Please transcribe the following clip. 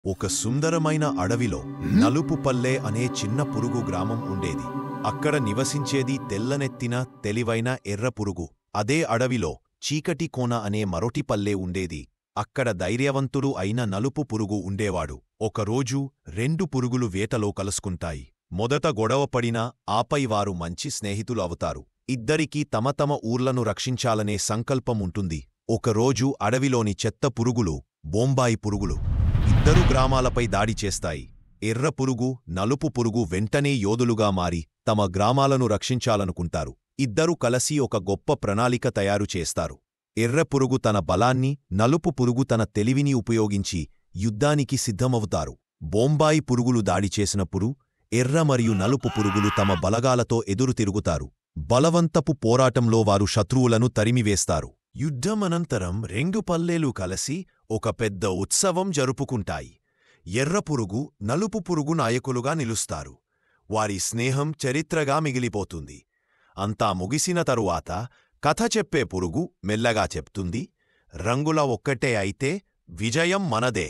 ఒక సుందరమైన అడవిలో నలుపు పల్లె అనే చిన్న పురుగు గ్రామం ఉండేది. అక్కడ నివసించేది తెల్లనెత్తిన తెలివైన ఎర్ర పురుగు. అదే అడవిలో చీకటి కోన అనే మరొటి పల్లె ఉండేది. అక్కడ ధైర్యవంతుడు అయిన నలుపు పురుగు ఉండేవాడు. ఒకరోజు రెండు పురుగులు వేటలో కలుసుకుంటాయి. మొదట గొడవపడినా ఆపై వారు మంచి స్నేహితులు అవుతారు. ఇద్దరికీ తమ తమ ఊర్లను రక్షించాలనే సంకల్పముంటుంది. ఒకరోజు అడవిలోని చెత్త పురుగులు, బొంబాయి పురుగులు ఇద్దరు గ్రామాలపై దాడి చేస్తాయి. ఎర్ర పురుగు, నలుపు పురుగు వెంటనే యోధులుగా మారి తమ గ్రామాలను రక్షించాలనుకుంటారు. ఇద్దరు కలసి ఒక గొప్ప ప్రణాళిక తయారు చేస్తారు. ఎర్ర పురుగు తన బలాన్ని, నలుపు పురుగు తన తెలివిని ఉపయోగించి యుద్ధానికి సిద్ధమవుతారు. బొంబాయి పురుగులు దాడి చేసినప్పుడు ఎర్ర మరియు నలుపు పురుగులు తమ బలగాలతో ఎదురు తిరుగుతారు. బలవంతపు పోరాటంలో వారు శత్రువులను తరిమివేస్తారు. యుద్ధమనంతరం రెండు పల్లెలు కలసి ఒక పెద్ద ఉత్సవం జరుపుకుంటాయి. ఎర్రపురుగు, నలుపు పురుగు నాయకులుగా నిలుస్తారు. వారి స్నేహం చరిత్రగా మిగిలిపోతుంది. అంతా ముగిసిన తరువాత కథ చెప్పే పురుగు మెల్లగా చెప్తుంది, రంగుల ఒక్కటే అయితే విజయం మనదే.